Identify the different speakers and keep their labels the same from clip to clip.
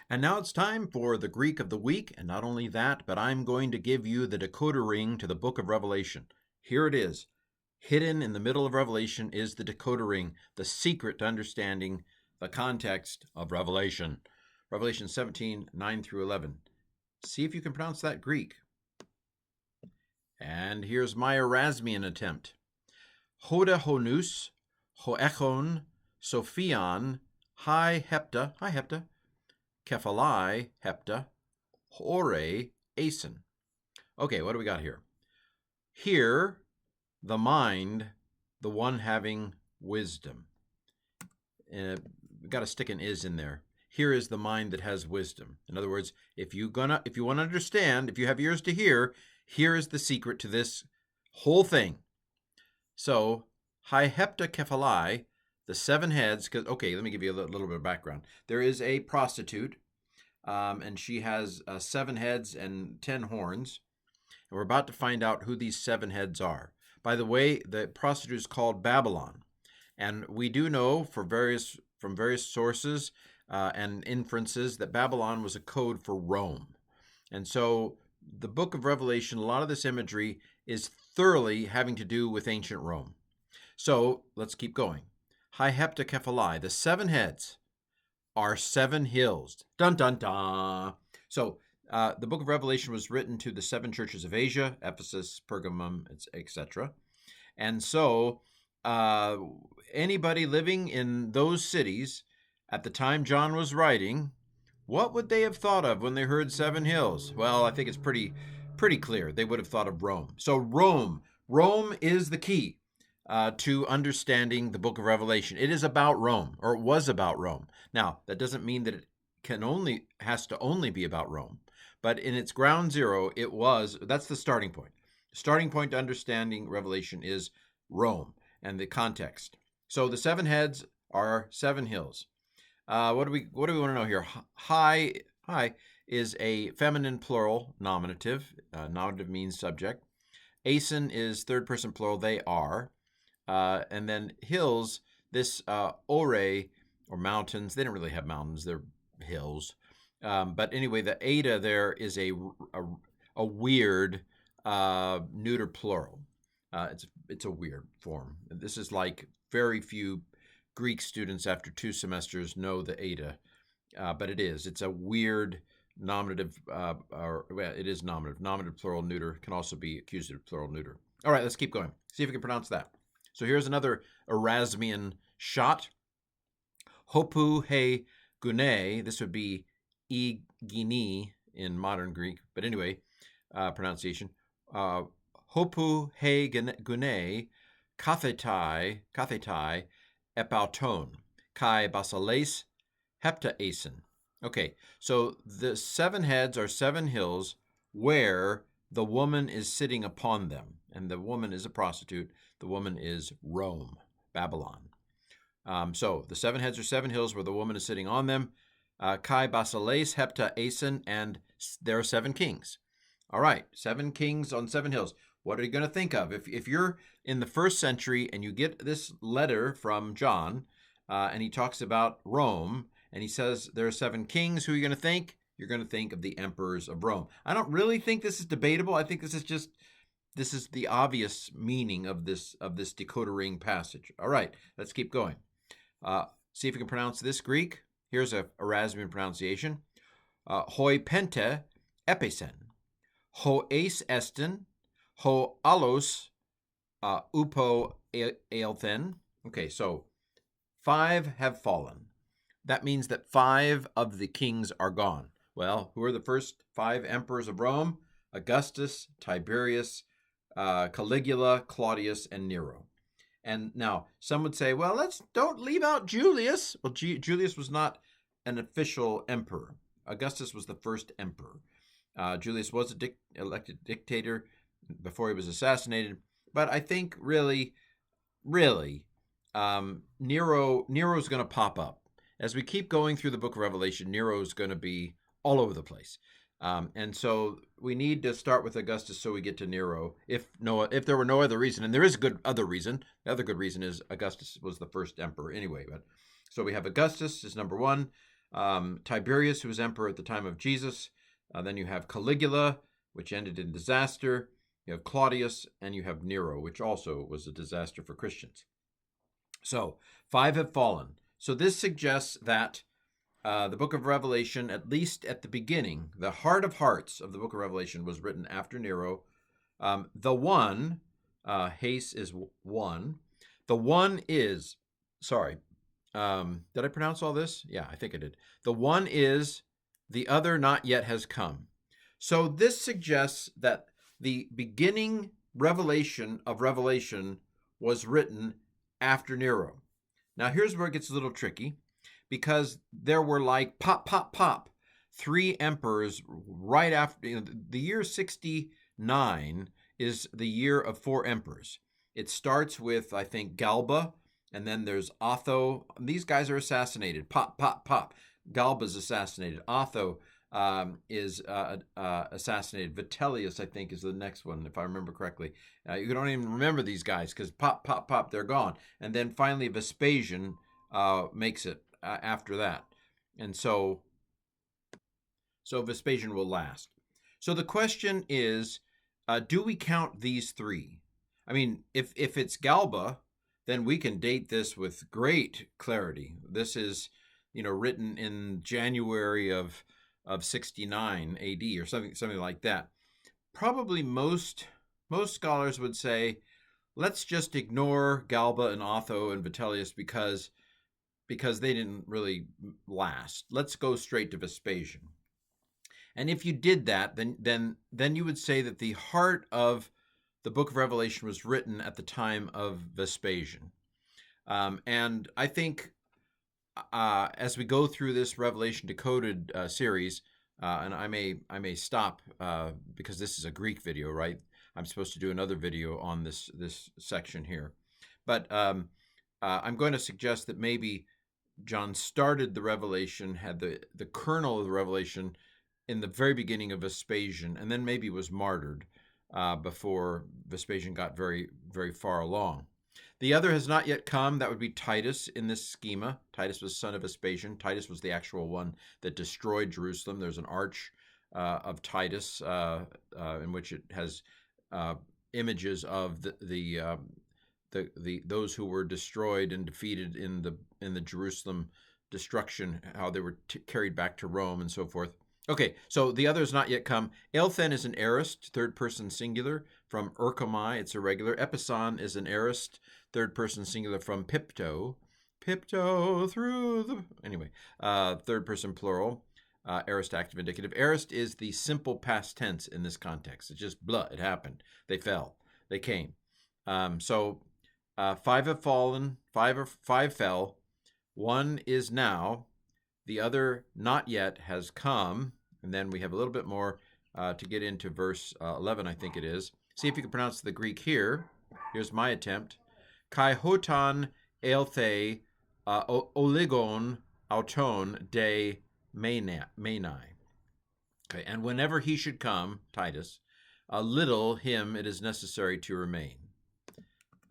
Speaker 1: And now it's time for the Greek of the week, and not only that, but I'm going to give you the decoder ring to the book of Revelation. Here it is. Hidden in the middle of Revelation is the decoder ring, the secret to understanding the context of Revelation. Revelation 17, 9 through 11. See if you can pronounce that Greek. And here's my Erasmian attempt. Hoda honus, hoechon, sophion, hi hepta, kephalai hepta, hore asen. Okay, what do we got here? Here, the mind, the one having wisdom. We've got to stick an is in there. Here is the mind that has wisdom. In other words, if you want to understand, if you have ears to hear, here is the secret to this whole thing. So, hi hepta kephalai, the seven heads, okay, let me give you a little bit of background. There is a prostitute, and she has 7 heads and 10 horns. And we're about to find out who these 7 heads are. By the way, the prostitute is called Babylon. And we do know from various sources and inferences that Babylon was a code for Rome. And so the book of Revelation, a lot of this imagery is thoroughly having to do with ancient Rome. So let's keep going. Hi hepta kephalai, the 7 heads are 7 hills. Dun dun dun. So the book of Revelation was written to the 7 churches of Asia, Ephesus, Pergamum, etc. And so anybody living in those cities at the time John was writing, what would they have thought of when they heard 7 hills? Well, I think it's pretty clear. They would have thought of Rome. So Rome is the key to understanding the book of Revelation. It is about Rome, or it was about Rome. Now, that doesn't mean that it has to only be about Rome. But in its ground zero, that's the starting point. The starting point to understanding Revelation is Rome and the context. So the 7 heads are 7 hills. What do we want to know here? Hi is a feminine plural nominative. Nominative means subject. Asen is third person plural. They are. And then hills, this ore, or mountains, they don't really have mountains. They're hills. But anyway, the eta there is a weird neuter plural. It's a weird form. This is like very few Greek students after 2 semesters know the eta, but it's a weird nominative, it is nominative. Nominative plural neuter can also be accusative plural neuter. All right, let's keep going. See if we can pronounce that. So here's another Erasmian shot. Hopu he gune, this would be e gini in modern Greek, but anyway, pronunciation. Hopu he gune, kathetai, epauton, kai basales, heptaesen. Okay, so the 7 heads are 7 hills where the woman is sitting upon them. And the woman is a prostitute. The woman is Rome, Babylon. So the 7 heads are 7 hills where the woman is sitting on them. Kai basales, heptaesen, and there are 7 kings. All right, 7 kings on 7 hills. What are you going to think of? If you're in the 1st century and you get this letter from John, and he talks about Rome, and he says there are 7 kings, who are you going to think? You're going to think of the emperors of Rome. I don't really think this is debatable. I think this is the obvious meaning of this decoder ring passage. All right, let's keep going. See if you can pronounce this Greek. Here's a Erasmian pronunciation. Hoi pente epesen, ho eis esten, ho alos upo eilthen. Okay, so 5 have fallen. That means that 5 of the kings are gone. Well, who are the first 5 emperors of Rome? Augustus, Tiberius, Caligula, Claudius, and Nero. And now, some would say, well, don't leave out Julius. Well, Julius was not an official emperor. Augustus was the first emperor. Julius was elected dictator before he was assassinated. But I think really, Nero's going to pop up. As we keep going through the book of Revelation, Nero's going to be all over the place. And so we need to start with Augustus so we get to Nero. If there were no other reason, and there is a good other reason. The other good reason is Augustus was the first emperor anyway. But so we have Augustus is number 1. Tiberius, who was emperor at the time of Jesus. Then you have Caligula, which ended in disaster. You have Claudius, and you have Nero, which also was a disaster for Christians. So 5 have fallen. So this suggests that the book of Revelation, at least at the beginning, the heart of hearts of the book of Revelation was written after Nero. The one, Haste is one. The one is, sorry, did I pronounce all this? Yeah, I think I did. The one is, the other not yet has come. So this suggests that the beginning revelation of Revelation was written after Nero. Now here's where it gets a little tricky, because there were like pop, 3 emperors right after. The year 69 is the year of 4 emperors. It starts with, I think, Galba, and then there's Otho. These guys are assassinated. Pop. Galba's assassinated. Otho is assassinated. Vitellius, I think, is the next one, if I remember correctly. You don't even remember these guys because pop, they're gone. And then finally Vespasian makes it after that. And so Vespasian will last. So the question is, do we count these 3? I mean, if it's Galba, then we can date this with great clarity. This is, written in January of 69 AD or something like that. Probably most scholars would say, let's just ignore Galba and Otho and Vitellius because they didn't really last. Let's go straight to Vespasian. And if you did that, then you would say that the heart of the book of Revelation was written at the time of Vespasian. And I think as we go through this Revelation Decoded series, and I may stop because this is a Greek video, right? I'm supposed to do another video on this section here. But I'm going to suggest that maybe John started the Revelation, had the kernel of the Revelation in the very beginning of Vespasian, and then maybe was martyred before Vespasian got very, very far along. The other has not yet come. That would be Titus in this schema. Titus was son of Vespasian. Titus was the actual one that destroyed Jerusalem. There's an arch of Titus in which it has images of the those who were destroyed and defeated in the Jerusalem destruction, how they were carried back to Rome and so forth. Okay, so the other has not yet come. Elthen is an aorist, third person singular, from Erchomai. It's irregular. Epison is an aorist, third person singular, from Pipto. Pipto through the... Anyway, third person plural, aorist active indicative. Aorist is the simple past tense in this context. It's just blah, it happened. They fell. They came. So 5 have fallen, 5 fell. 1 is now. The other not yet has come. And then we have a little bit more to get into verse 11, I think it is. See if you can pronounce the Greek here. Here's my attempt. Kai hotan elthe oligon auton de menai. Okay, and whenever he should come, Titus, a little him it is necessary to remain.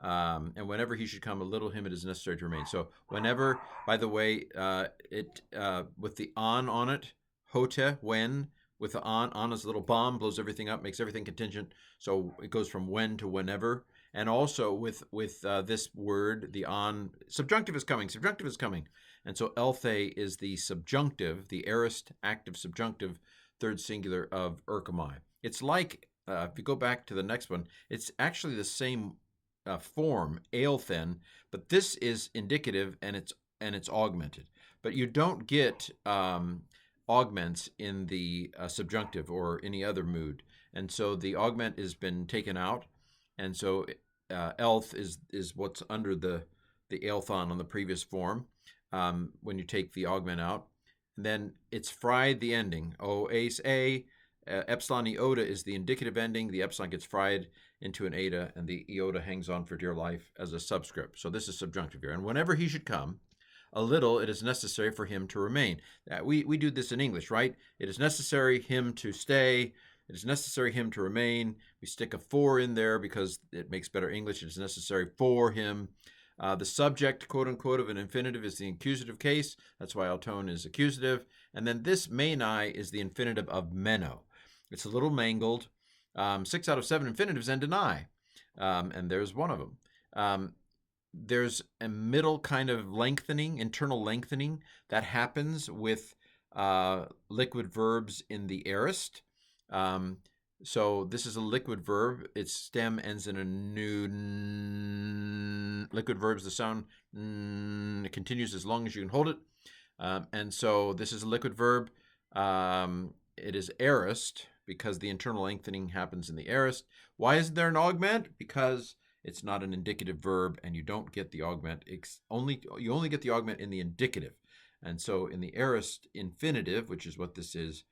Speaker 1: And whenever he should come, a little him it is necessary to remain. So whenever, by the way, it with the on it, hote, when, with the on is a little bomb, blows everything up, makes everything contingent. So it goes from when to whenever. And also with this word, the on, subjunctive is coming. And so elthe is the subjunctive, the aorist active subjunctive, third singular of Erchomai. It's like, if you go back to the next one, it's actually the same form, eilthen, but this is indicative and it's augmented. But you don't get augments in the subjunctive or any other mood, and so the augment has been taken out, and so elth is what's under the eilthon on the previous form when you take the augment out, and then it's fried the ending. O ace a. Epsilon iota is the indicative ending. The epsilon gets fried into an eta, and the iota hangs on for dear life as a subscript. So this is subjunctive here. And whenever he should come, a little, it is necessary for him to remain. We do this in English, right? It is necessary him to stay. It is necessary him to remain. We stick a for in there because it makes better English. It is necessary for him. The subject, quote unquote, of an infinitive is the accusative case. That's why auton is accusative. And then this menai is the infinitive of meno. It's a little mangled. 6 out of 7 infinitives end in I. And there's one of them. There's a middle kind of lengthening, internal lengthening that happens with liquid verbs in the aorist. So this is a liquid verb. Its stem ends in a new liquid verbs. The sound continues as long as you can hold it. And so this is a liquid verb. It is aorist because the internal lengthening happens in the aorist. Why isn't there an augment? Because it's not an indicative verb, and you don't get the augment. You only get the augment in the indicative. And so in the aorist infinitive, which is what this is,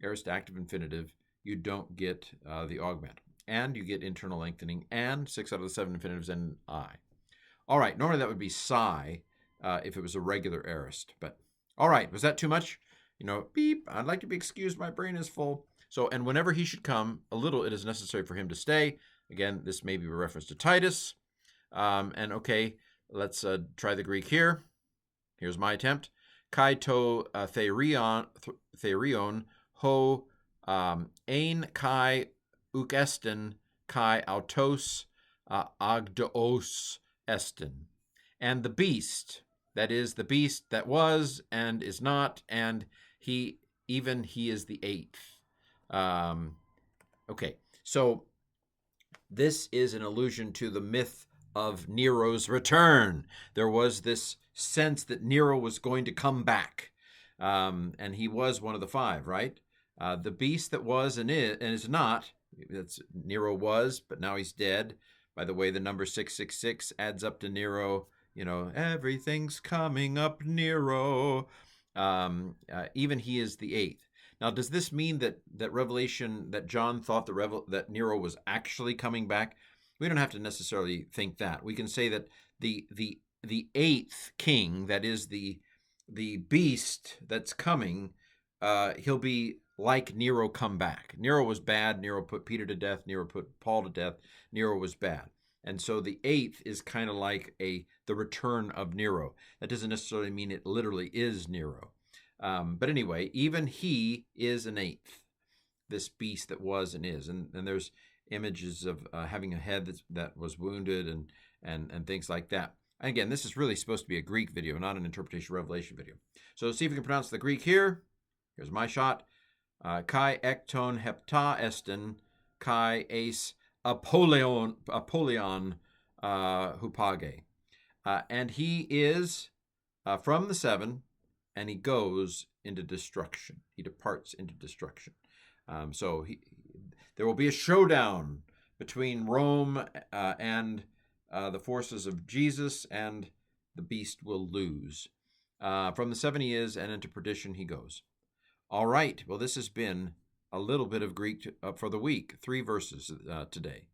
Speaker 1: aorist active infinitive, you don't get the augment. And you get internal lengthening, and 6 out of the 7 infinitives end in I. All right, normally that would be psi if it was a regular aorist. But all right, was that too much? Beep, I'd like to be excused. My brain is full. So, and whenever he should come, a little it is necessary for him to stay. Again, this may be a reference to Titus. And okay, let's try the Greek here. Here's my attempt. Kai to therion ho ein kai ukesten kai autos agdos estin. And the beast, that is the beast that was and is not, and he is the eighth. Okay, so this is an allusion to the myth of Nero's return. There was this sense that Nero was going to come back, and he was one of the 5, right? The beast that was and is not, that's Nero was, but now he's dead. By the way, the number 666 adds up to Nero. Everything's coming up Nero. Even he is the 8th. Now, does this mean that Revelation, that John thought that Nero was actually coming back? We don't have to necessarily think that. We can say that the 8th king, that is the beast that's coming, he'll be like Nero come back. Nero was bad. Nero put Peter to death. Nero put Paul to death. Nero was bad. And so the 8th is kind of like the return of Nero. That doesn't necessarily mean it literally is Nero. But anyway, even he is an 8th, this beast that was and is. And there's images of having a head that was wounded and things like that. And again, this is really supposed to be a Greek video, not an interpretation of Revelation video. So see if we can pronounce the Greek here. Here's my shot. Kai ekton hepta estin, kai eis apoleon hupage. And he is from the 7, and he goes into destruction. He departs into destruction. So there will be a showdown between Rome and the forces of Jesus, and the beast will lose. From the 7 he is, and into perdition he goes. All right. Well, this has been a little bit of Greek for the week. 3 verses today.